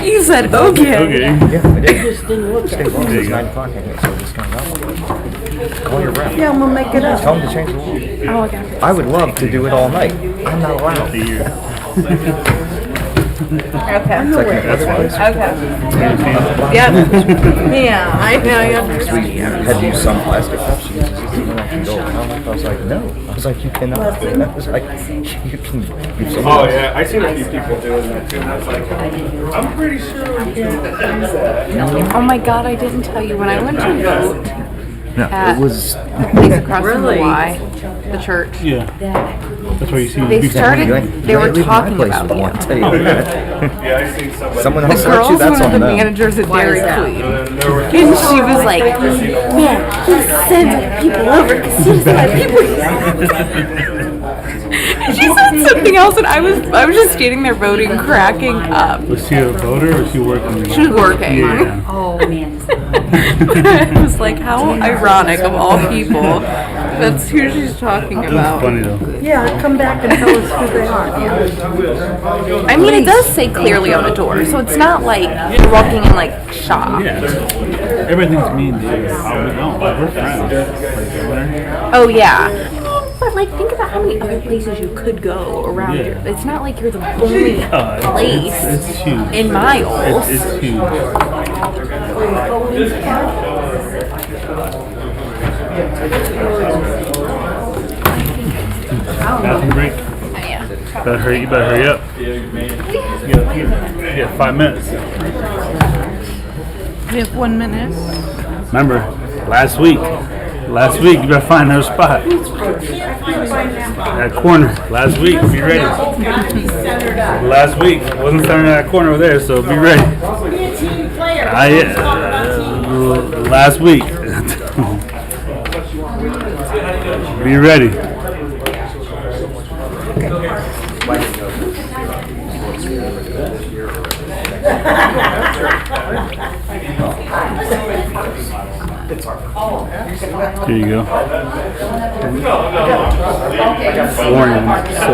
You said okay. Okay. Yeah, I did. Stay long till 9 o'clock. I can't so this kind of call your rep. Yeah, I'm gonna make it up. Tell them to change the law. Oh, okay. I would love to do it all night. I'm not allowed. Okay. It's like in otherwise. Okay. Yep. Yeah, I know. We had to use some plastic cups. She said, go. I was like, no. I was like, you cannot. I was like, you can use some. Oh yeah, I seen a few people doing that too. And I was like, I'm pretty sure we can't use that. Oh my God, I didn't tell you when I went to vote No, at it was. the place across from the Y, the church. Yeah. That's why you see They started. They were talking about I want you. to tell you that. Yeah, I seen somebody. Someone The else let you. girls, That's one of on the them. managers at Dairy Queen. And there were And she was like, man, he sends people over because he doesn't let people. She said something else, and I was just standing there voting, cracking up. Was she a voter or was she working? She was working. Yeah. Oh man. I was like, how ironic of all people. That's who she's talking That's about. funny though. Yeah, come back and tell us who they are. I mean, it does say clearly on the door, so it's not like you're walking in like shop. Yeah. Everything's mean to you. No, but we're friends. Oh yeah. But like, think about how many other places you could go around here. It's not like you're the only place It's huge. in Miles. It's huge. Bathroom break. Better hurry. You better hurry up. You got 5 minutes. We have 1 minute. Remember, last week, you better find her spot. That corner, last week, be ready. Last week, wasn't centered in that corner over there, so be ready. Last week. Be ready. Here you go. Warning, so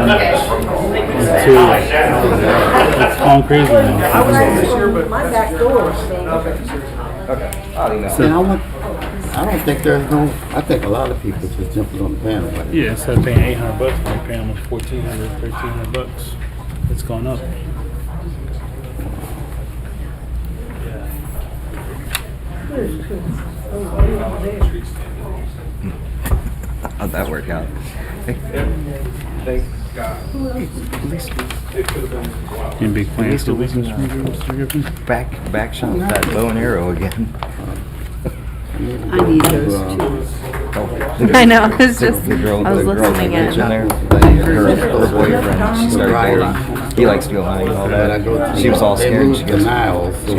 it's gone crazy now. I was last year, but my back door is staying open. And I don't think there's no. I think a lot of people just jumping on the bandwagon. Yeah, instead of paying $800, we're paying almost $1,400, $1,300. It's gone up. How'd that work out? Any big plans to listen to Mr. Griffin? Back shot that bow and arrow again. I need those too. I know. It's just. The girl, I was the girl listening that lives in. in there, her boyfriend, she started dating. He likes to go hunting and all that. She was all scared. She goes,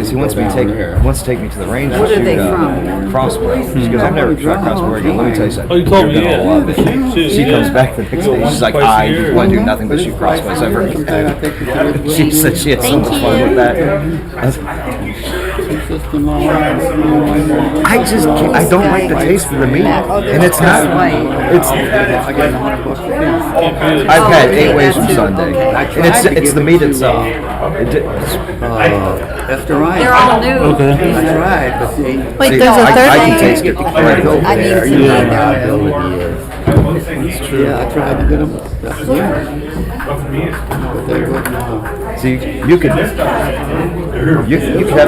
he wants to take me to the range and What are shoot they from? crossbow. She goes, I've never shot crossbow again. Let me tell you something. Oh, you told me, You're gonna love it. yeah. She comes back the next day. She's like, I want to do nothing but shoot crossbows ever again. She said she had so much fun with that. I don't like the taste of the meat, and it's not. It's. I've had 8 ways from Sunday, and it's the meat itself. That's the right. They're all new. Okay. I tried, but see, Wait, there's a third I one? can taste it. I need to you know know, that. their ability is. It's true. Yeah, I tried to get them. But they wouldn't. See, you could have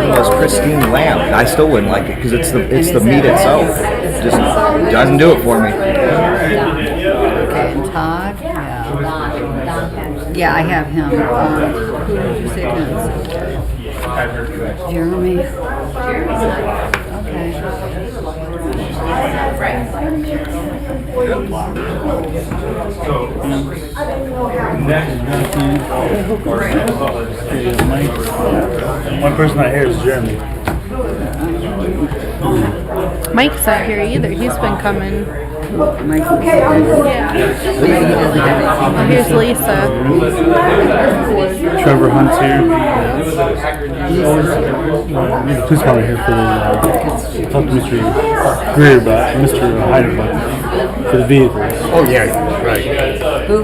the most pristine lamb, and I still wouldn't like it because it's the meat itself. It just doesn't do it for me. Okay, and Todd, yeah. Yeah, I have him. Who did you say next? Jeremy. One person I hear is Jeremy. Mike's not here either. He's been coming. Here's Lisa. Trevor Hunt's here. Who's probably here for the talk to Mr. Greer about Mr. Hyder about for the vehicles. Oh yeah, right. Who?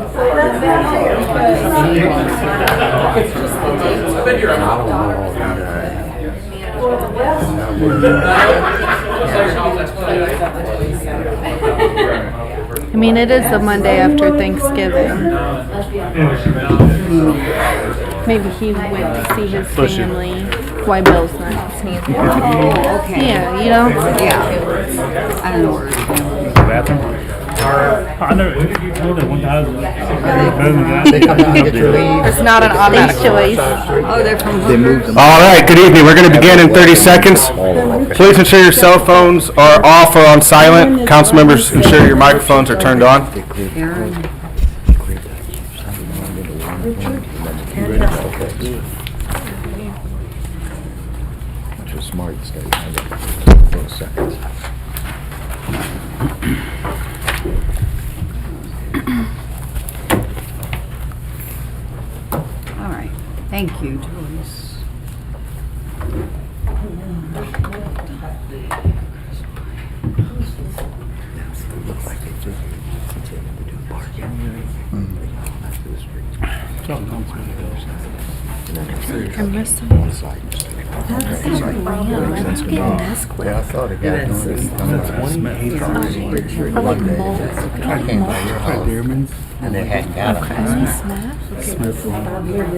I mean, it is the Monday after Thanksgiving. Maybe he went to see his family. Why Bill's not sneezing. Oh, okay. Yeah, you know? Yeah. I don't know where it's going. Bathroom? I never one time. They come out and get your leave. It's not an automatic choice. Oh, they're from. They moved them. All right, good evening. We're going to begin in 30 seconds. Please ensure your cell phones are off or on silent. Council members, ensure your microphones are turned on. Aaron. Which was smart, stay for those seconds. All right. Thank you, Joyce. I missed him. Yeah, I saw the guy doing this. I like mold. I came by your house and they hadn't got him. Smith reminds me of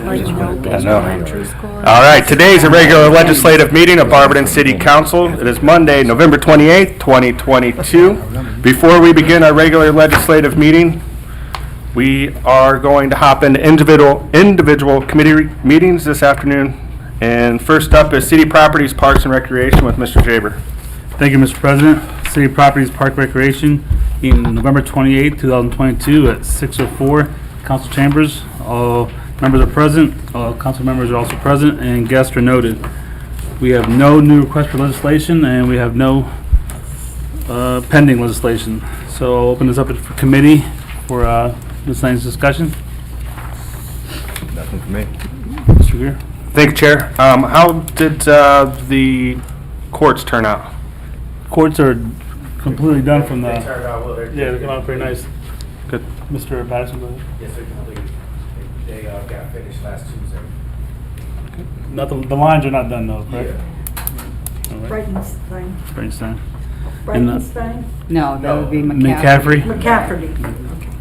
like Logan Elementary School. All right, today is a regular legislative meeting of Barberton City Council. It is Monday, November 28th, 2022. Before we begin our regular legislative meeting, we are going to hop into individual committee meetings this afternoon. And first up is City Properties, Parks and Recreation with Mr. Jaber. Thank you, Mr. President. City Properties Park Recreation in November 28, 2022 at 6:04 Council Chambers. All members are present, all council members are also present, and guests are noted. We have no new requests for legislation, and we have no pending legislation. So I'll open this up for committee for miscellaneous discussion. Nothing for me. Mr. Greer? Thank you, Chair. How did the courts turn out? Courts are completely done from the, Turned out well. yeah, they come out pretty nice. Good. Mr. Patterson, go ahead. Yes, they're complete. They got finished last Tuesday. Not the lines are not done though, correct? All right. Brightenstein. Bernstein. Brightenstein? No, that would be McCaffrey. McCaffrey? McCafferty.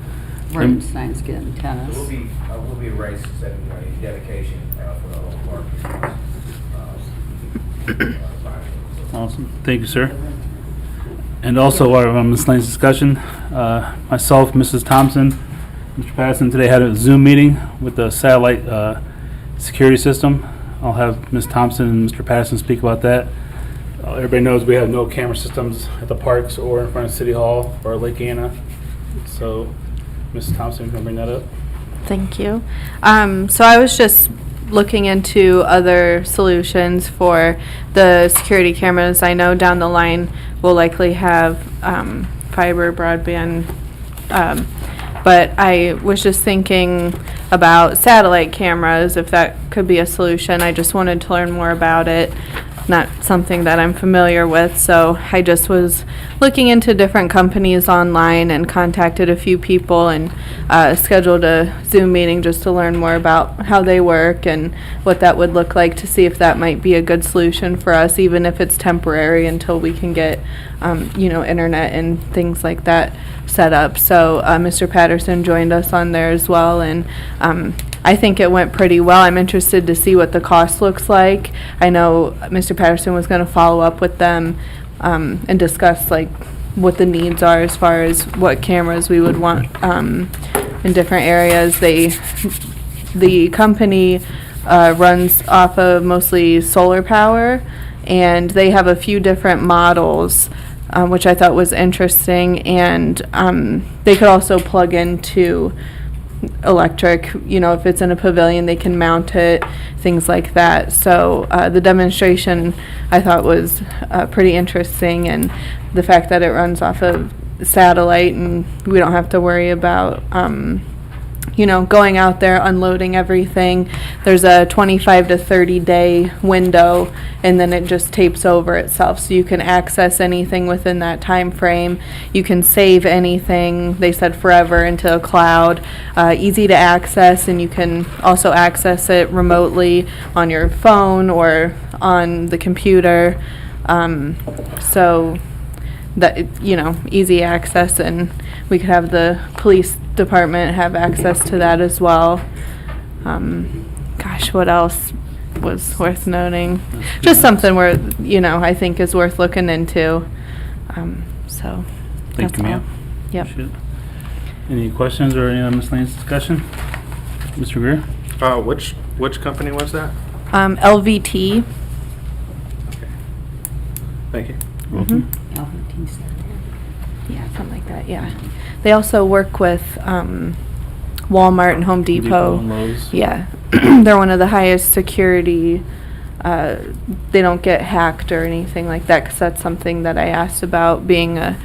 Brightenstein's getting tennis. Will be a race setting a dedication for the whole park. Awesome. Thank you, sir. And also, our miscellaneous discussion, myself, Mrs. Thompson, Mr. Patterson today had a Zoom meeting with the satellite security system. I'll have Ms. Thompson and Mr. Patterson speak about that. Everybody knows we have no camera systems at the parks or in front of City Hall or Lake Anna. So, Mrs. Thompson, can you bring that up? Thank you. So I was just looking into other solutions for the security cameras. I know down the line we'll likely have fiber broadband, but I was just thinking about satellite cameras, if that could be a solution. I just wanted to learn more about it. Not something that I'm familiar with, so I just was looking into different companies online and contacted a few people and scheduled a Zoom meeting just to learn more about how they work and what that would look like, to see if that might be a good solution for us, even if it's temporary until we can get internet and things like that set up. So Mr. Patterson joined us on there as well, and I think it went pretty well. I'm interested to see what the cost looks like. I know Mr. Patterson was going to follow up with them and discuss like what the needs are as far as what cameras we would want in different areas. The company runs off of mostly solar power, and they have a few different models, which I thought was interesting, and they could also plug into electric, if it's in a pavilion they can mount it, things like that. So the demonstration I thought was pretty interesting, and the fact that it runs off of satellite and we don't have to worry about going out there, unloading everything. There's a 25 to 30 day window, and then it just tapes over itself. So you can access anything within that time frame. You can save anything, they said forever, into a cloud. Easy to access, and you can also access it remotely on your phone or on the computer. So that, easy access, and we could have the police department have access to that as well. Gosh, what else was worth noting? Just something where, I think is worth looking into. So Thank that's you, all. ma'am. Yep. Appreciate it. Any questions or any other miscellaneous discussion? Mr. Greer? Which company was that? LVT. Thank you. Welcome. Yeah, something like that, yeah. They also work with Walmart and Home Depot. and Lowe's. Yeah, they're one of the highest security. They don't get hacked or anything like that, because that's something that I asked about, being a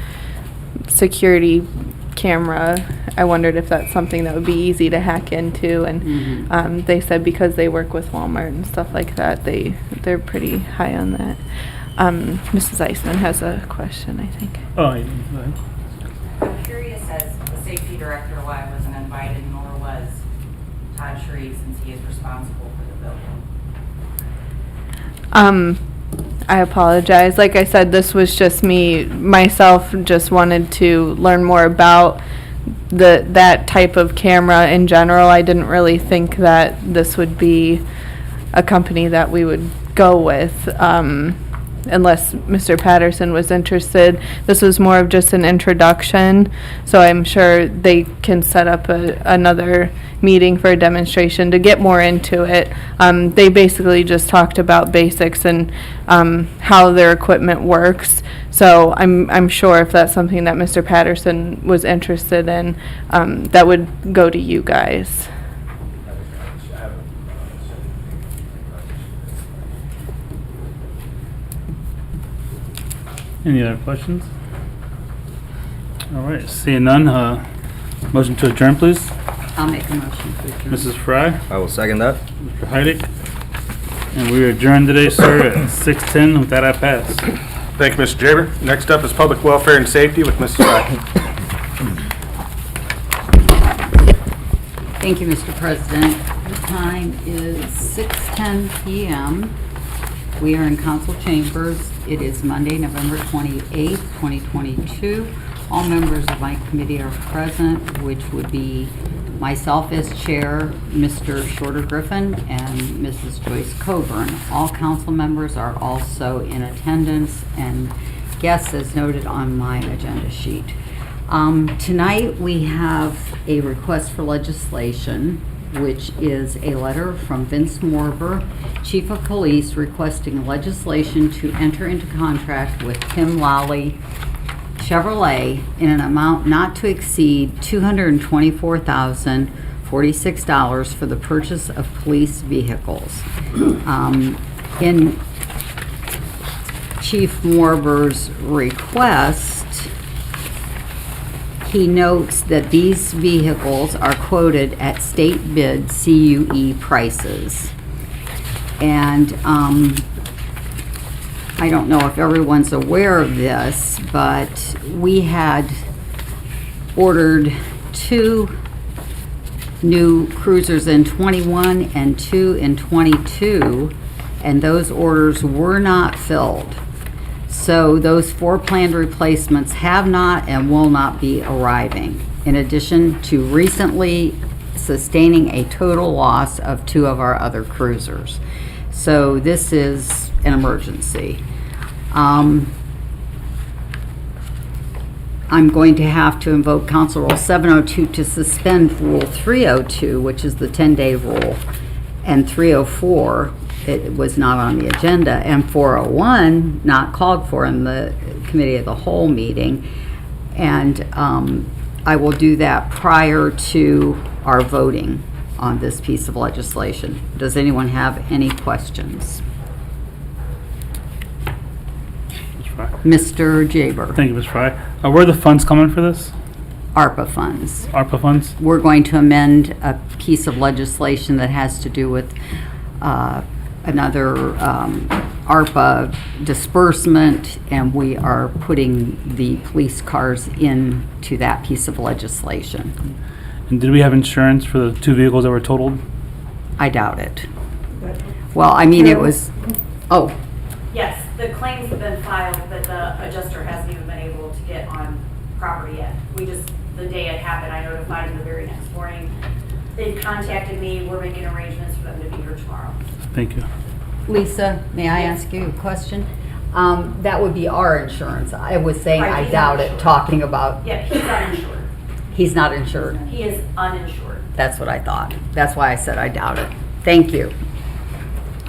security camera. I wondered if that's something that would be easy to hack into, and they said because they work with Walmart and stuff like that, they're pretty high on that. Mrs. Eisman has a question, I think. Oh, yeah, go ahead. I'm curious, as the safety director, why I wasn't invited, nor was Todd Shreve, since he is responsible for the building. I apologize. Like I said, this was just myself just wanted to learn more about that type of camera in general. I didn't really think that this would be a company that we would go with. Unless Mr. Patterson was interested. This was more of just an introduction, so I'm sure they can set up another meeting for a demonstration to get more into it. They basically just talked about basics and how their equipment works. So I'm sure if that's something that Mr. Patterson was interested in, that would go to you guys. Any other questions? All right, seeing none, motion to adjourn, please. I'll make a motion to adjourn. Mrs. Fry, I will second that. Mr. Heidick, and we are adjourned today, sir, at 6:10. With that, I pass. Thank you, Mr. Jaber. Next up is Public Welfare and Safety with Mrs. Fry. Thank you, Mr. President. The time is 6:10 p.m. We are in council chambers. It is Monday, November 28th, 2022. All members of my committee are present, which would be myself as chair, Mr. Shorter Griffin, and Mrs. Joyce Coburn. All council members are also in attendance, and guests as noted on my agenda sheet. Tonight we have a request for legislation, which is a letter from Vince Morber, Chief of Police, requesting legislation to enter into contract with Tim Lally Chevrolet in an amount not to exceed $224,046 for the purchase of police vehicles. In Chief Morber's request, he notes that these vehicles are quoted at state bid CUE prices. And I don't know if everyone's aware of this, but we had ordered 2 new cruisers in 21 and 2 in 22, and those orders were not filled. So those 4 planned replacements have not and will not be arriving, in addition to recently sustaining a total loss of 2 of our other cruisers. So this is an emergency. I'm going to have to invoke Council Rule 702 to suspend Rule 302, which is the 10-day rule, and 304, it was not on the agenda, and 401, not called for in the Committee of the Whole meeting. And I will do that prior to our voting on this piece of legislation. Does anyone have any questions? Ms. Fry. Mr. Jaber. Thank you, Ms. Fry. Where are the funds coming for this? ARPA funds. ARPA funds? We're going to amend a piece of legislation that has to do with another ARPA disbursement, and we are putting the police cars into that piece of legislation. And did we have insurance for the 2 vehicles that were totaled? I doubt it. Well, I mean, it was, oh, Yes, the claims have been filed, but the adjuster hasn't even been able to get on property yet. The day it happened, I notified them the very next morning. They contacted me, we're making arrangements for them to be here tomorrow. Thank you. Lisa, may I ask you a question? That would be our insurance. I was saying Right, I he's doubt it, uninsured. talking about, Yeah, he's uninsured. he's not insured. He is uninsured. That's what I thought. That's why I said I doubt it. Thank you.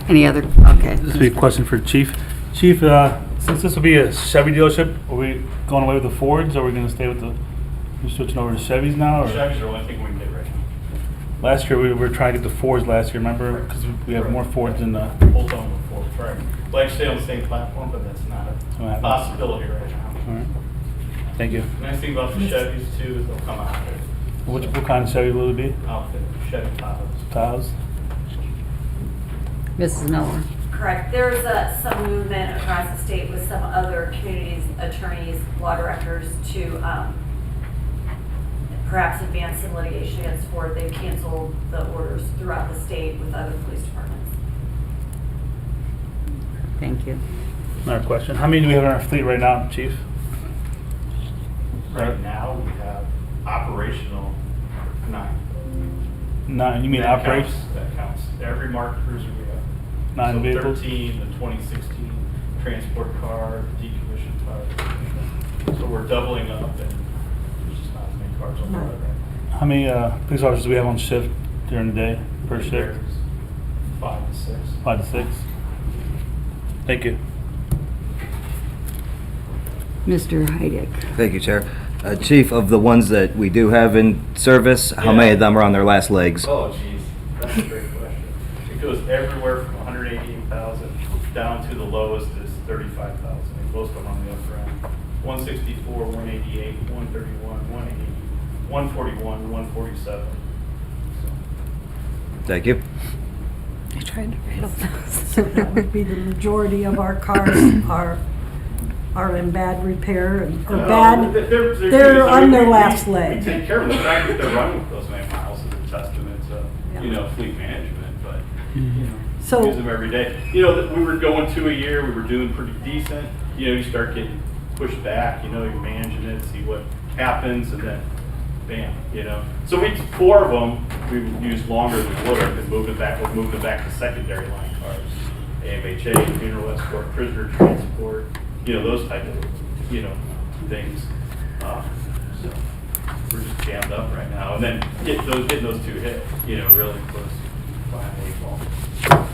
Any other, okay. This will be a question for Chief. Chief, since this will be a Chevy dealership, are we going away with the Fords, or are we going to stay with we're switching over to Chevys now? Or? Chevys are the only thing we can get right now. Last year, we were trying to get the Fords last year, remember? Because we have more Fords than Both on the Fords, right. Like stay on the same platform, but that's not Alright. a possibility right now. All right. Thank you. Nice thing about the Chevys too is they'll come out there. What kind of Chevy will it be? Outfit, Chevy Tahoes. Tahoes? Mrs. Miller. Correct. There's some movement across the state with some other communities, attorneys, law directors to perhaps advance some litigation against Ford. They've canceled the orders throughout the state with other police departments. Thank you. Another question. How many do we have in our fleet right now, Chief? Right now, we have operational 9. 9. You mean That operates? counts- That counts. Every marked cruiser we have. 9 So vehicles? 13, the 2016 transport car, decommissioned car. So we're doubling up and there's just not as many cars on the road right now. How many police officers do we have on shift during the day, per shift? There's 5 to 6. 5 to 6. Thank you. Mr. Heidick. Thank you, Chair. Chief, of the ones that we do have in service, how many of them are on their last legs? Oh, geez, that's a great question. It goes everywhere from 188,000 down to the lowest is 35,000. And most of them on the upper end. 164, 188, 131, 180, 141, 147. Thank you. I tried to write all those. So that would be the majority of our cars are in bad repair or bad. They're on their last We leg. take care of them. The fact that they're running with those many miles is a testament to, fleet management, but, So- use them every day. We were going 2 a year, we were doing pretty decent. You start getting pushed back, you're managing it, see what happens, and then bam, So 4 of them, we would use longer than we would have, and we're moving it back to secondary line cars. AMHA, funeral escort, prisoner transport, those type of, things. So we're just jammed up right now. And then getting those 2 hit, really close behind the 8 ball.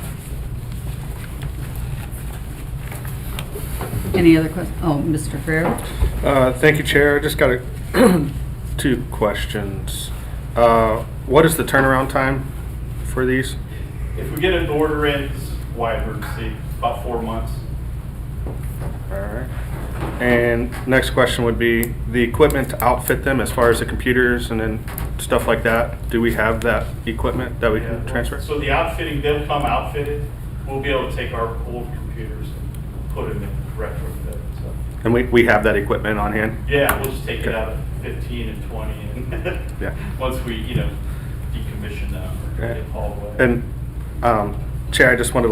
Any other questions? Oh, Mr. Ferrer? Thank you, Chair. I just got 2 questions. What is the turnaround time for these? If we get an order in, it's wide emergency, about 4 months. All right. And next question would be the equipment to outfit them as far as the computers and then stuff like that. Do we have that equipment that we can transfer? So the outfitting, they'll come outfitted. We'll be able to take our old computers and put them in retrofit. So. And we have that equipment on hand? Yeah, we'll just take it out of 15 and 20 and Yeah. once we, decommission them or Okay. get hauled away. And Chair, I just wanted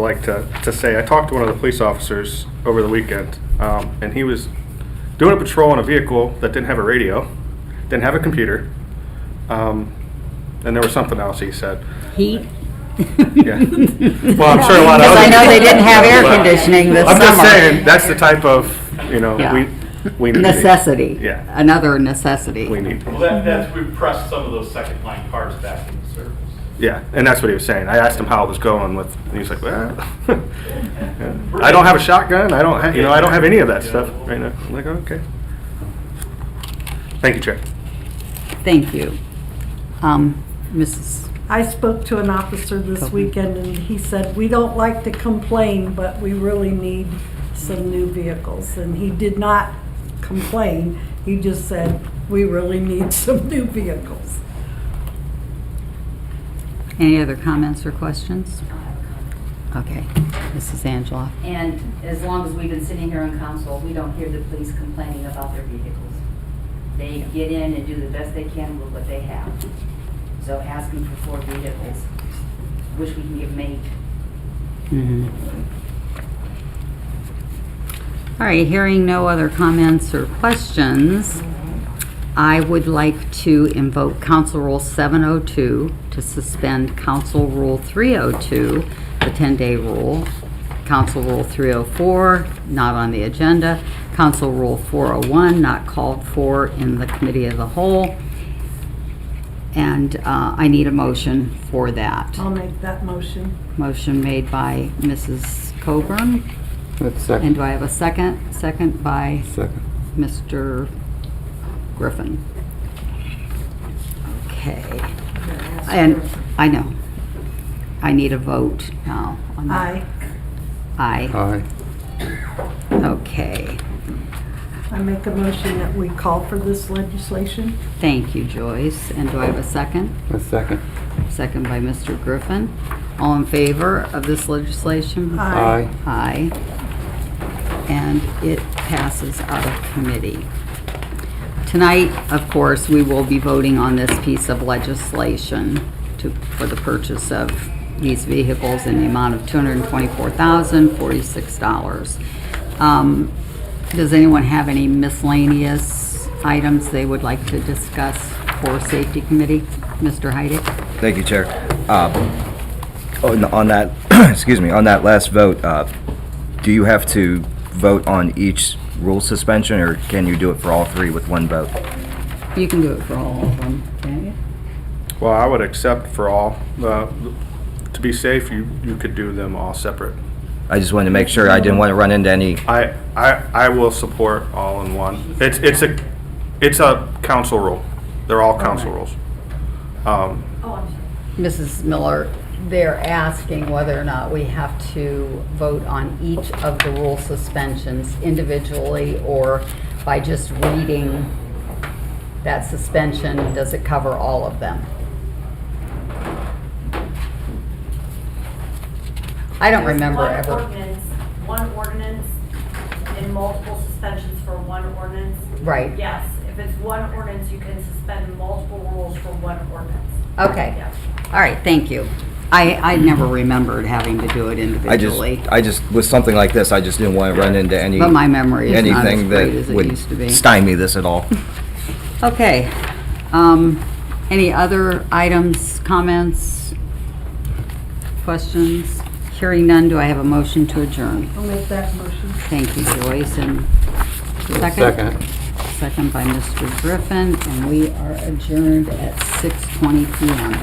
to say, I talked to one of the police officers over the weekend, and he was doing a patrol on a vehicle that didn't have a radio, didn't have a computer, and there was something else he said. Heat? Yeah. Well, I'm sure a lot of Because I other know they people- didn't have air but conditioning this I'm summer. just saying, that's the type of, Yeah. we need. Necessity. Yeah. Another necessity. We need. Well, that's, we pressed some of those second line cars back into service. Yeah, and that's what he was saying. I asked him how it was going with, and he's like, well, I don't have a shotgun. I don't have any of that stuff right now. I'm like, okay. Thank you, Chair. Thank you. Mrs. I spoke to an officer this weekend and he said, we don't like to complain, but we really need some new vehicles. And he did not complain. He just said, we really need some new vehicles. Any other comments or questions? Okay, Mrs. Angela. And as long as we've been sitting here on council, we don't hear the police complaining about their vehicles. They get in and do the best they can with what they have. So asking for 4 vehicles, wish we can give them 8. All right, hearing no other comments or questions, I would like to invoke Council Rule 702 to suspend Council Rule 302, the 10-day rule, Council Rule 304, not on the agenda, Council Rule 401, not called for in the Committee of the Whole, and I need a motion for that. I'll make that motion. Motion made by Mrs. Coburn. That's second. And do I have a second? Second by Second. Mr. Griffin. Okay. And I know. I need a vote now. on that. Aye. Aye. Aye. Okay. I make a motion that we call for this legislation. Thank you, Joyce. And do I have a second? A second. Second by Mr. Griffin. All in favor of this legislation? Aye. Aye. And it passes out of committee. Tonight, of course, we will be voting on this piece of legislation for the purchase of these vehicles in the amount of $224,046. Does anyone have any miscellaneous items they would like to discuss for Safety Committee? Mr. Heidick? Thank you, Chair. On that, excuse me, on that last vote, do you have to vote on each rule suspension, or can you do it for all 3 with one vote? You can do it for all of them, can't you? Well, I would accept for all. To be safe, you could do them all separate. I just wanted to make sure I didn't want to run into any. I will support all in one. It's a council rule. They're all council rules. Oh, I'm sorry. Mrs. Miller, they're asking whether or not we have to vote on each of the rule suspensions individually, or by just reading that suspension, does it cover all of them? I don't remember There's ever. one ordinance and multiple suspensions for one ordinance. Right. Yes, if it's one ordinance, you can suspend multiple rules for one ordinance. Okay. Yes. All right, thank you. I never remembered having to do it individually. I just with something like this, I just didn't want to run into any. But my memory is not as anything great that as it would used to be. stymie this at all. Okay. Any other items, comments, questions? Hearing none, do I have a motion to adjourn? I'll make that motion. Thank you, Joyce. And second? Second. Second by Mr. Griffin, and we are adjourned at 6:20 p.m.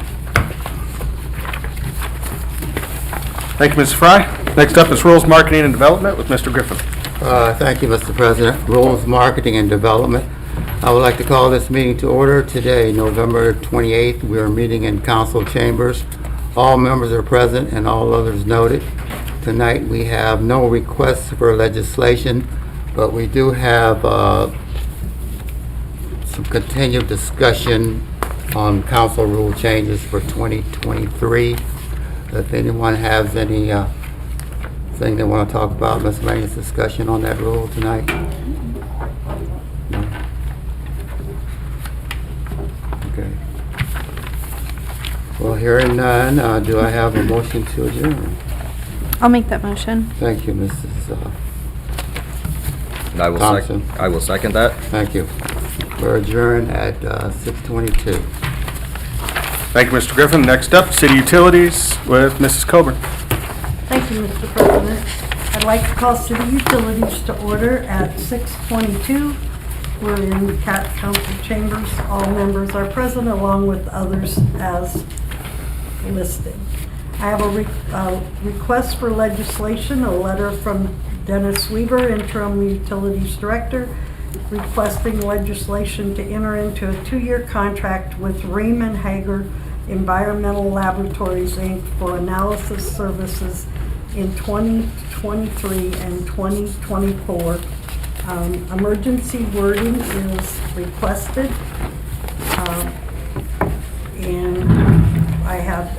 Thank you, Mrs. Fry. Next up is Rules, Marketing, and Development with Mr. Griffin. Thank you, Mr. President. Rules, Marketing, and Development. I would like to call this meeting to order today, November 28th. We are meeting in council chambers. All members are present and all others noted. Tonight, we have no requests for legislation, but we do have some continued discussion on council rule changes for 2023. If anyone has any thing they want to talk about, miscellaneous discussion on that rule tonight? No? Okay. Well, hearing none, do I have a motion to adjourn? I'll make that motion. Thank you, Mrs. And I will second that. Thank you. We're adjourned at 6:22. Thank you, Mr. Griffin. Next up, City Utilities with Mrs. Coburn. Thank you, Mr. President. I'd like to call city utilities to order at 6:22. We're in the council chambers. All members are present along with others as listed. I have a request for legislation, a letter from Dennis Weaver, Interim Utilities Director, requesting legislation to enter into a 2-year contract with Raymond Hager Environmental Laboratories, Inc. for analysis services in 2023 and 2024. Emergency wording is requested.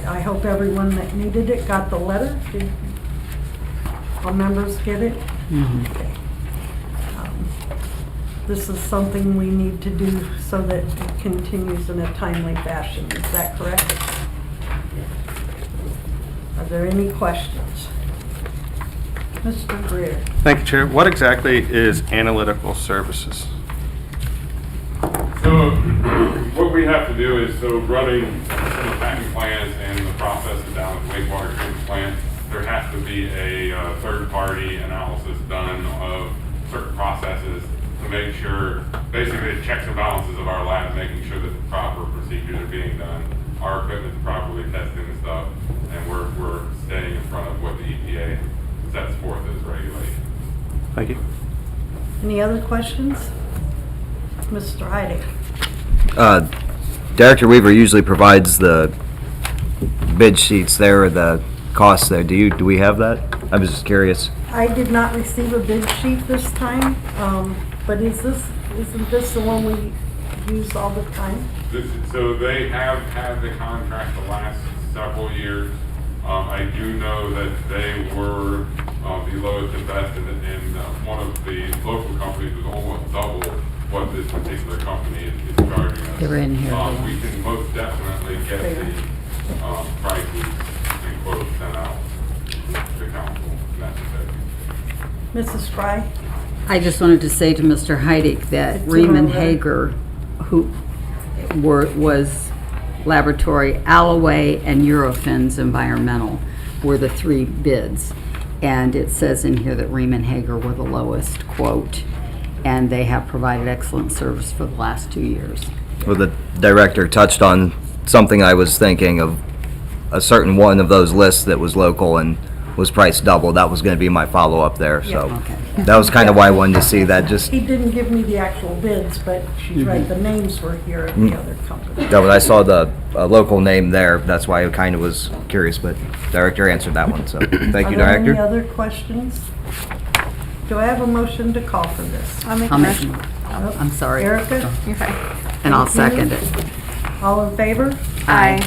I hope everyone that needed it got the letter. Did all members get it? Okay. This is something we need to do so that it continues in a timely fashion. Is that correct? Are there any questions? Mr. Greer. Thank you, Chair. What exactly is analytical services? So what we have to do is, so running some of the packing plants and the processes down at the wastewater treatment plant, there has to be a third-party analysis done of certain processes to make sure, basically the checks and balances of our lab, making sure that the proper procedures are being done, our equipment's properly testing the stuff, and we're staying in front of what the EPA sets forth as regulation. Thank you. Any other questions? Mr. Heidick. Director Weaver usually provides the bid sheets there, or the costs there. Do we have that? I was just curious. I did not receive a bid sheet this time, but isn't this the one we use all the time? So they have had the contract the last several years. I do know that they were the lowest and best, and one of the local companies was almost double what this particular company is charging us. They're in here. We can most definitely get the prices and quotes sent out to council if necessary. Mrs. Fry? I just wanted to say to Mr. Heidick that It's Riemann in our letter. Hager, who was Laboratory, Alloway, and Eurofins Environmental were the three bids. And it says in here that Riemann Hager were the lowest quote, and they have provided excellent service for the last 2 years. Well, the director touched on something I was thinking of, a certain one of those lists that was local and was priced double. That was going to be my follow-up there, so Okay. that was kind of why I wanted to see that. Just He didn't give me the actual bids, but she's right, the names were here of the other company. when I saw the local name there, that's why I kind of was curious, but director answered that one, so thank you, Are there any director. other questions? Do I have a motion to call for this? I'll make a I'll make, motion. I'm sorry. Erica? You're fine. And I'll Thank you. second it. All in favor? Aye.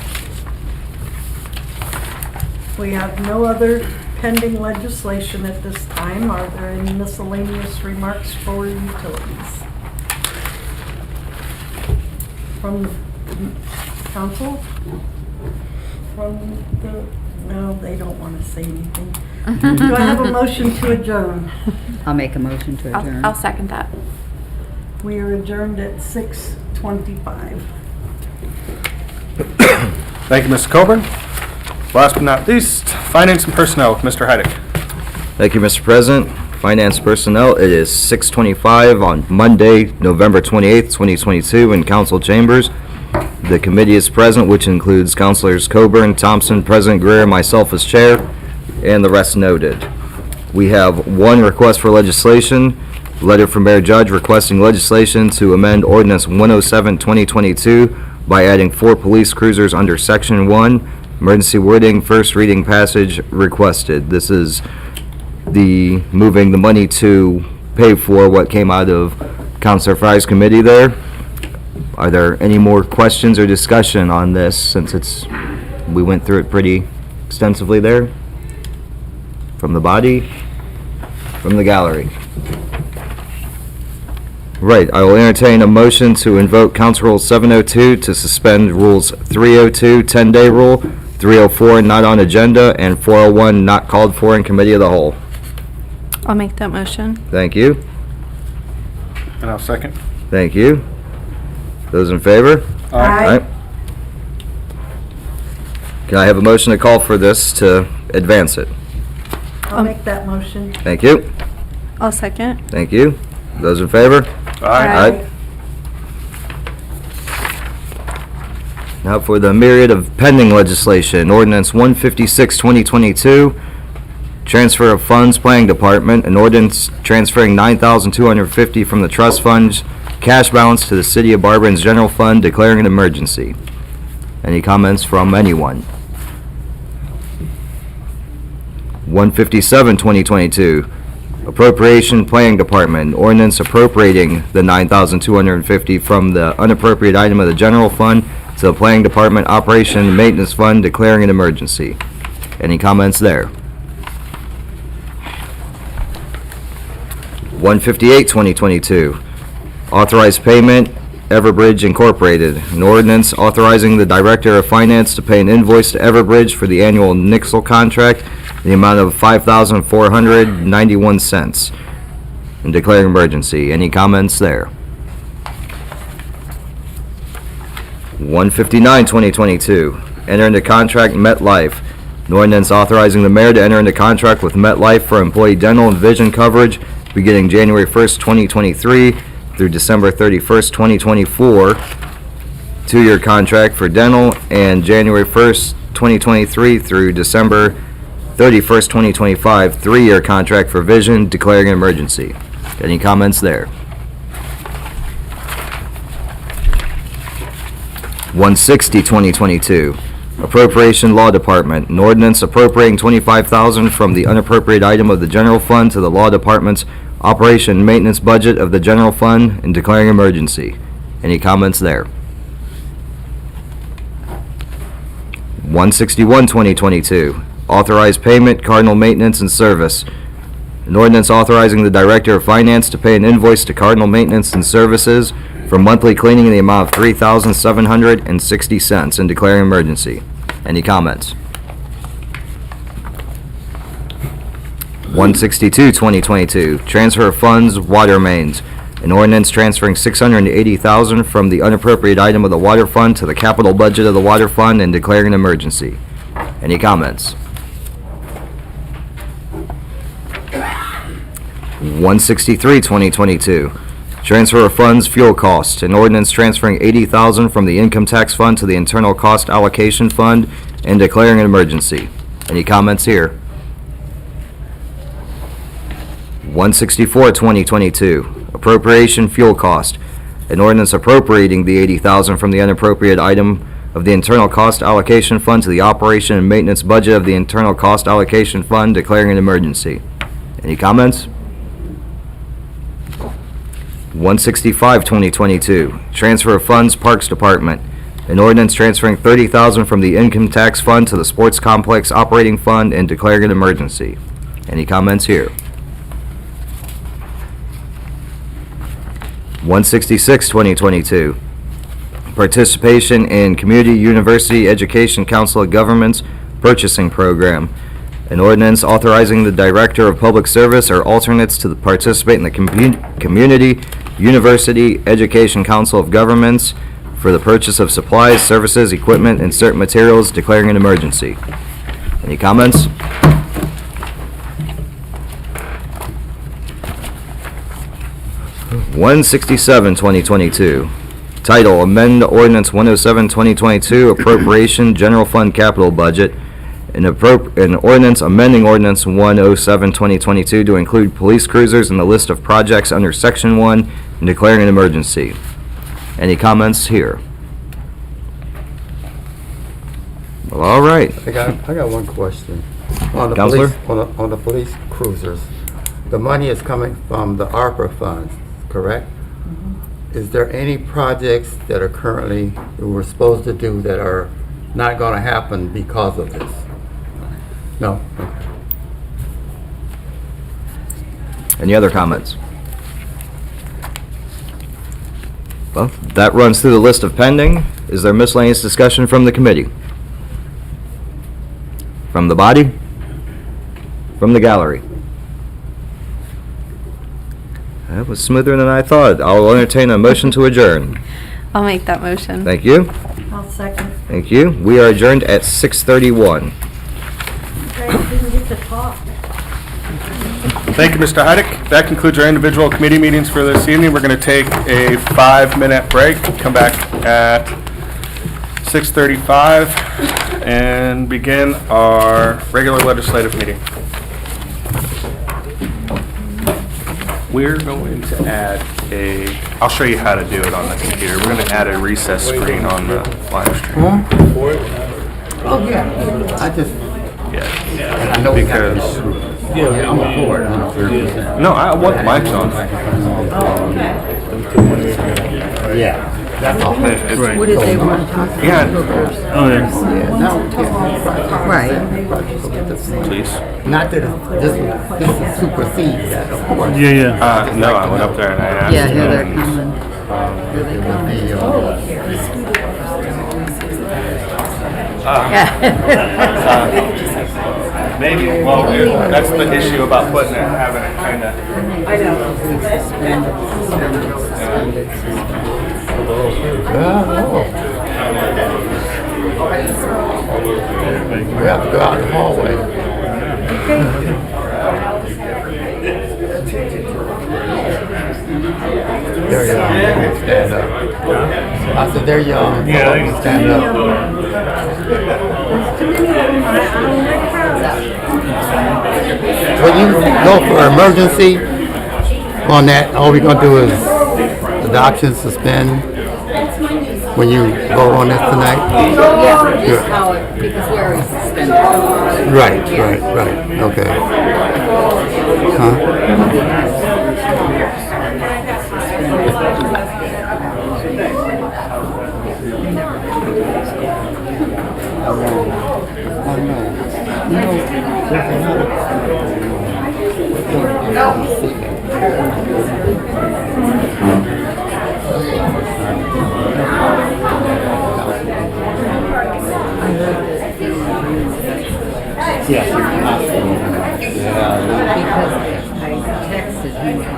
We have no other pending legislation at this time. Are there any miscellaneous remarks for utilities? From the council? From the, no, they don't want to say anything. Do I have a motion to adjourn? I'll make a motion to adjourn. I'll second that. We are adjourned at 6:25. Thank you, Mr. Coburn. Last but not least, Finance and Personnel with Mr. Heidick. Thank you, Mr. President. Finance personnel, it is 6:25 on Monday, November 28th, 2022, in council chambers. The committee is present, which includes Councilors Coburn, Thompson, President Greer, myself as chair, and the rest noted. We have one request for legislation, letter from Mayor Judge requesting legislation to amend Ordinance 107, 2022 by adding 4 police cruisers under Section 1. Emergency wording, first reading passage requested. This is the moving the money to pay for what came out of Councilor Fry's committee there. Are there any more questions or discussion on this, since we went through it pretty extensively there? From the body, from the gallery. Right, I will entertain a motion to invoke Council Rule 702 to suspend Rules 302, 10-day rule, 304, not on agenda, and 401, not called for in committee of the whole. I'll make that motion. Thank you. And I'll second. Thank you. Those in favor? Aye. Can I have a motion to call for this to advance it? I'll make that motion. Thank you. I'll second. Thank you. Those in favor? Aye. Now for the myriad of pending legislation, Ordinance 156, 2022, transfer of funds, Planning Department, an ordinance transferring $9,250 from the trust fund's cash balance to the City of Barberton's general fund, declaring an emergency. Any comments from anyone? 157, 2022, appropriation, Planning Department, ordinance appropriating the $9,250 from the unappropriated item of the general fund to the Planning Department Operation and Maintenance Fund, declaring an emergency. Any comments there? 158, 2022. Authorized payment, Everbridge Incorporated. An ordinance authorizing the Director of Finance to pay an invoice to Everbridge for the annual Nixle contract in the amount of $5,491 and declaring emergency. Any comments there? 159, 2022. Enter into contract MetLife. An ordinance authorizing the mayor to enter into contract with MetLife for employee dental and vision coverage beginning January 1st, 2023 through December 31st, 2024. 2-year contract for dental and January 1st, 2023 through December 31st, 2025. 3-year contract for vision, declaring an emergency. Any comments there? 160, 2022. Appropriation Law Department. An ordinance appropriating $25,000 from the unappropriated item of the general fund to the Law Department's operation and maintenance budget of the general fund and declaring emergency. Any comments there? 161, 2022. Authorized payment, Cardinal Maintenance and Service. An ordinance authorizing the Director of Finance to pay an invoice to Cardinal Maintenance and Services for monthly cleaning in the amount of $3,760 and declaring emergency. Any comments? 162, 2022. Transfer of funds, water mains. An ordinance transferring $680,000 from the unappropriated item of the water fund to the capital budget of the water fund and declaring an emergency. Any comments? 163, 2022. Transfer of funds, fuel costs. An ordinance transferring $80,000 from the income tax fund to the internal cost allocation fund and declaring an emergency. Any comments here? 164, 2022. Appropriation, fuel cost. An ordinance appropriating the $80,000 from the unappropriated item of the internal cost allocation fund to the operation and maintenance budget of the internal cost allocation fund, declaring an emergency. Any comments? 165, 2022. Transfer of funds, Parks Department. An ordinance transferring $30,000 from the income tax fund to the sports complex operating fund and declaring an emergency. Any comments here? 166, 2022. Participation in Community University Education Council of Governments Purchasing Program. An ordinance authorizing the Director of Public Service or alternates to participate in the Community University Education Council of Governments for the purchase of supplies, services, equipment, and certain materials, declaring an emergency. Any comments? $167, 2022. Title: Amend Ordinance 107, 2022, Appropriation General Fund Capital Budget. An ordinance amending Ordinance 107, 2022 to include police cruisers in the list of projects under Section 1 and declaring an emergency. Any comments here? Well, all right. I got one question. On the Counselor? police, on the police cruisers, the money is coming from the ARPA funds, correct? Is there any projects that are currently, we were supposed to do that are not gonna happen because of this? No? Any other comments? Well, that runs through the list of pending. Is there miscellaneous discussion from the committee? From the body? From the gallery? That was smoother than I thought. I'll entertain a motion to adjourn. I'll make that motion. Thank you. I'll second. Thank you. We are adjourned at 6:31. You guys didn't get to talk. Thank you, Mr. Heidick. That concludes our individual committee meetings for this evening. We're going to take a 5-minute break, come back at 6:35, and begin our regular legislative meeting. We're going to add I'll show you how to do it on the computer. We're going to add a recess screen on the live stream. Oh, yeah. I just, Yeah, I know because, I'm for it, 100%. no, I want the mics on. Yeah. That's all. Right. What did they want to talk about? Yeah. Oh, yeah. Yeah, now, yeah. Right. Please. Not that this supersedes that, of course. Yeah, yeah. No, I went up there and I asked. Yeah, here they're him, coming. Here they come. Maybe. Well, that's the issue about putting it, having it kind of. We have to go out in the hallway. They're young. Stand up. I said they're young. Yeah, they can stand up. When you go for emergency on that, all we're gonna do is adoption suspend when you vote on this tonight? Yeah, just how it, because we already suspended. Right, okay. Because I texted him about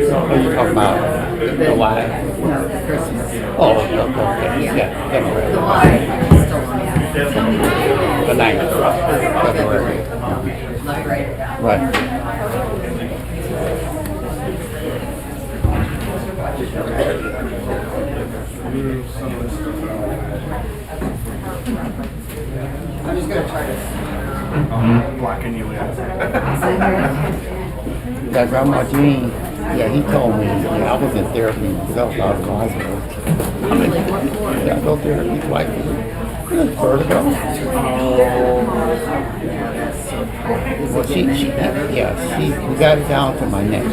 What are you talking about? The why? no, Christmas. Oh, okay, yeah, February. The why still on that. The 9th, February. Let me write it down. Right. I'm just gonna try to. Blocking you in. That Grandma Jean, yeah, he told me, yeah, I was in therapy myself, I was in the hospital. Yeah, I go therapy twice a week. Vertigo. Well, we got it down to my neck.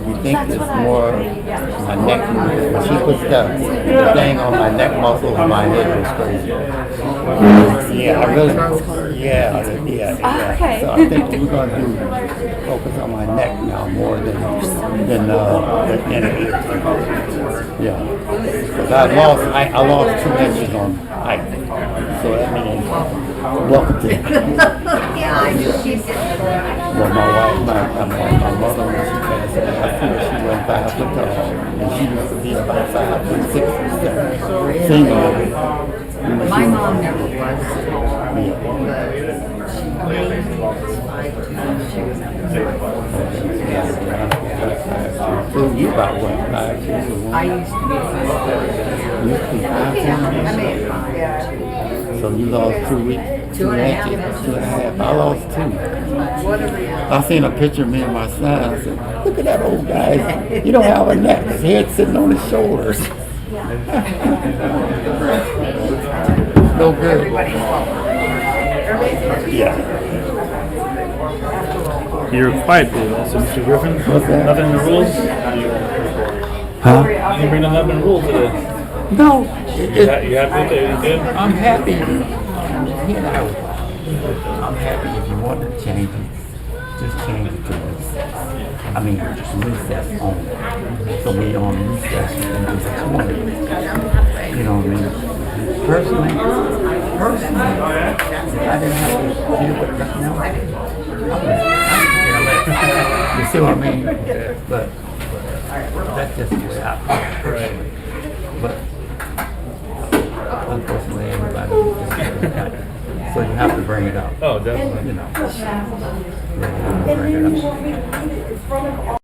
We think it's more my neck. When she puts the thing on my neck muscles, my head goes crazy. Yeah, I really, yeah. Okay. So I think we're gonna do focus on my neck now more than the inner ear. Yeah, because I lost 2 inches on height, so that means welcome to. Yeah, I knew she did. Well, my wife, my mother, when she passed away, I think she went 5 foot tall, and she used to be about 5 foot 6 or 7. Single. My mom never was tall, Yeah. but she weighed 5'2". She was So you about what, 5 years or I used to be 5'2". You used to be 5 I made 5'2". So you lost 2 weeks, 2 2.5 inches, inches. 2.5. I lost 2. I seen a picture of me and my son. I said, look at that old guy. He don't have a neck. His head's sitting on his shoulders. No good. Yeah. You're quiet, dude. So, Mr. Griffin, What's that? nothing in the rules? Huh? You didn't bring nothing in the rules today. No. You happy with it? You good? I'm happy. You know, I'm happy if you want to change it. Just change it to recess. I mean, recess only. So we on recess and just 20. You know what I mean? Personally, I didn't have to deal with nothing else. You see what I mean? But that's just the way I feel. Right. But unfortunately, everybody just doesn't like it. So you have to bring it up. Oh, definitely. You know. You have to bring it up.